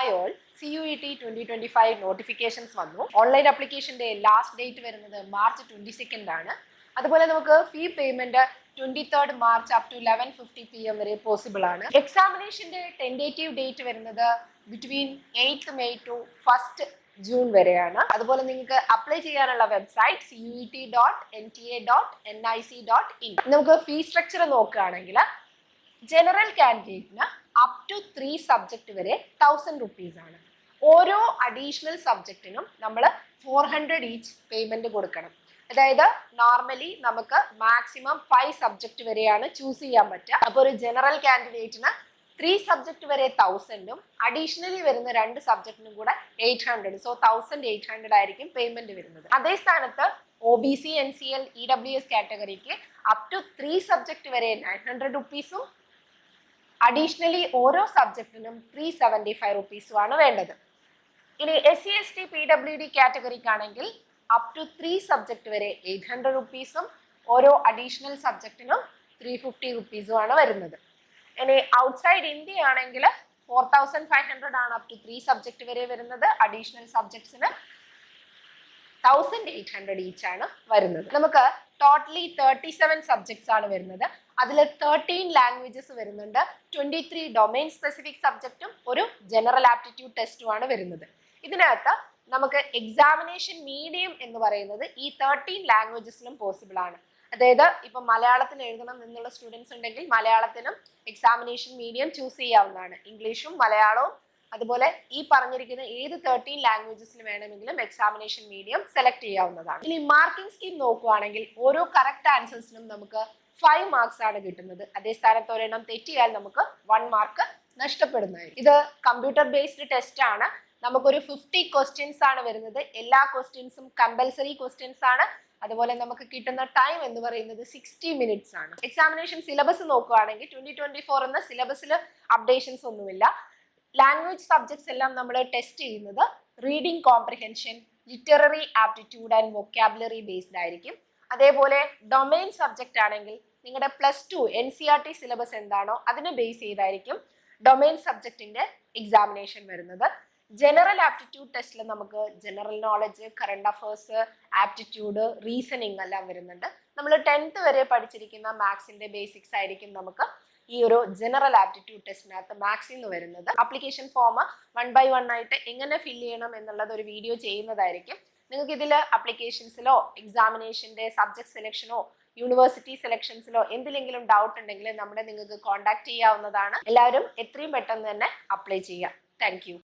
Hi all, CUET 2025 notifications വന്നു. Online അപ്ലിക്കേഷന്റെ last date വരുന്നത് മാർച്ച് 22 ആണ്. അതുപോലെ നമുക്ക് fee payment 23rd March up to 11:50 PM വരെ പോസിബിൾ ആണ്. എക്സാമിനേഷന്റെ ടെൻഡേറ്റീവ് ഡേറ്റ് വരുന്നത് between 8th May to 1st June വരെയാണ്. അതുപോലെ നിങ്ങൾക്ക് അപ്ലൈ ചെയ്യാനുള്ള വെബ്സൈറ്റ് CUET.NTA.NIC.in. നമുക്ക് ഫീ സ്ട്രക്ചർ നോക്കുകയാണെങ്കിൽ ജനറൽ കാൻഡിഡേറ്റിന് അപ് ടു 3 സബ്ജക്ട് വരെ 1000 rupees ആണ്. ഓരോ അഡീഷണൽ സബ്ജക്റ്റിനും നമ്മൾ 400 ഈച്ച് പേയ്മെന്റ് കൊടുക്കണം. അതായത് നോർമലി നമുക്ക് മാക്സിമം 5 സബ്ജക്ട് വരെയാണ് ചൂസ് ചെയ്യാൻ പറ്റുക. അപ്പോൾ ഒരു ജനറൽ കാൻഡിഡേറ്റിന് 3 സബ്ജക്ട് വരെ 1000ഉം അഡീഷണലി വരുന്ന 2 സബ്ജക്റ്റിനും കൂടെ 800. സോ 1800 ആയിരിക്കും പേയ്മെന്റ് വരുന്നത്. അതേ സ്ഥാനത്ത് OBC, NCL, EWS കാറ്റഗറിക്ക് അപ് ടു 3 സബ്ജക്ട് വരെ 900 rupeesഉം അഡീഷണലി ഓരോ സബ്ജക്റ്റിനും 375 rupeesഉം ആണ് വേണ്ടത്. ഇനി SC, ST, PWD കാറ്റഗറിക്കാണെങ്കിൽ അപ് ടു 3 സബ്ജക്ട് വരെ 800 rupeesഉം ഓരോ അഡീഷണൽ സബ്ജക്റ്റിനും 350 rupeesഉം ആണ് വരുന്നത്. ഇനി ഔട്ട്സൈഡ് ഇന്ത്യ ആണെങ്കിൽ 4500 ആണ് അപ് ടു 3 സബ്ജക്ട് വരെ വരുന്നത്. അഡീഷണൽ സബ്ജക്ട്സിന് 1800 ഈച്ച് ആണ് വരുന്നത്. നമുക്ക് ടോട്ടലി 37 സബ്ജക്ട്സ് ആണ് വരുന്നത്. അതിൽ 13 ലാംഗ്വേജസ് വരുന്നുണ്ട്, 23 ഡൊമൈൻ സ്പെസിഫിക് സബ്ജക്റ്റും ഒരു ജനറൽ ആപ്റ്റിറ്റ്യൂഡ് ടെസ്റ്റും ആണ് വരുന്നത്. ഇതിനകത്ത് നമുക്ക് എക്സാമിനേഷൻ മീഡിയം എന്ന് പറയുന്നത് ഈ 13 ലാംഗ്വേജസിലും പോസിബിൾ ആണ്. അതായത് ഇപ്പൊ മലയാളത്തിൽ എഴുതണം എന്നുള്ള സ്റ്റുഡൻസ് ഉണ്ടെങ്കിൽ മലയാളത്തിനും എക്സാമിനേഷൻ മീഡിയം ചൂസ് ചെയ്യാവുന്നതാണ്. ഇംഗ്ലീഷും മലയാളവും അതുപോലെ ഈ പറഞ്ഞിരിക്കുന്ന ഏത് 13 ലാംഗ്വേജസിൽ വേണമെങ്കിലും എക്സാമിനേഷൻ മീഡിയം സെലക്ട് ചെയ്യാവുന്നതാണ്. ഇനി മാർക്കിംഗ് സ്കീം നോക്കുകയാണെങ്കിൽ ഓരോ കറക്റ്റ് ആൻസേഴ്സിനും നമുക്ക് 5 മാർക്സ് ആണ് കിട്ടുന്നത്. അതേ സ്ഥാനത്ത് ഒരെണ്ണം തെറ്റിയാൽ നമുക്ക് 1 മാർക്ക് നഷ്ടപ്പെടുന്നതായിരിക്കും. ഇത് കമ്പ്യൂട്ടർ ബേസ്ഡ് ടെസ്റ്റ് ആണ്. നമുക്കൊരു 50 ക്വസ്റ്റ്യൻസ് ആണ് വരുന്നത്. എല്ലാ ക്വസ്റ്റ്യൻസും കമ്പൽസറി ക്വസ്റ്റ്യൻസ് ആണ്. അതുപോലെ നമുക്ക് കിട്ടുന്ന ടൈം എന്ന് പറയുന്നത് 60 minutes ആണ്. എക്സാമിനേഷൻ സിലബസ് നോക്കുകയാണെങ്കിൽ 2024 എന്ന സിലബസിൽ അപ്ഡേഷൻസ് ഒന്നുമില്ല. ലാംഗ്വേജ് സബ്ജക്ട്സ് എല്ലാം നമ്മൾ ടെസ്റ്റ് ചെയ്യുന്നത് reading comprehension, literary aptitude and vocabulary based ആയിരിക്കും. അതേപോലെ ഡൊമൈൻ സബ്ജക്റ്റ് ആണെങ്കിൽ നിങ്ങളുടെ +2 NCERT സിലബസ് എന്താണോ അതിനെ ബേസ് ചെയ്തായിരിക്കും ഡൊമൈൻ സബ്ജക്റ്റിന്റെ എക്സാമിനേഷൻ വരുന്നത്. ജനറൽ ആപ്റ്റിറ്റ്യൂഡ് ടെസ്റ്റിൽ നമുക്ക് general knowledge, current affairs, aptitude, reasoning എല്ലാം വരുന്നുണ്ട്. നമ്മൾ 10th വരെ പഠിച്ചിരിക്കുന്ന മാത്സിന്റെ ബേസിക്സ് ആയിരിക്കും നമുക്ക് ഈ ഒരു ജനറൽ ആപ്റ്റിറ്റ്യൂഡ് ടെസ്റ്റിനകത്ത് മാത്സിൽ നിന്ന് വരുന്നത്. ആപ്ലിക്കേഷൻ ഫോം 1 by 1 ആയിട്ട് എങ്ങനെ ഫില്ല് ചെയ്യണം എന്നുള്ളത് ഒരു വീഡിയോ ചെയ്യുന്നതായിരിക്കും. നിങ്ങൾക്ക് ഇതിൽ അപ്ലിക്കേഷൻസിലോ എക്സാമിനേഷന്റെ സബ്ജക്ട് സെലക്ഷനോ യൂണിവേഴ്സിറ്റി സെലക്ഷൻസിലോ എന്തിലെങ്കിലും ഡൗട്ട് ഉണ്ടെങ്കിൽ നിങ്ങൾക്ക് കോൺടാക്ട് ചെയ്യാവുന്നതാണ്. എല്ലാവരും എത്രയും പെട്ടെന്ന് തന്നെ അപ്ലൈ ചെയ്യുക. Thank you.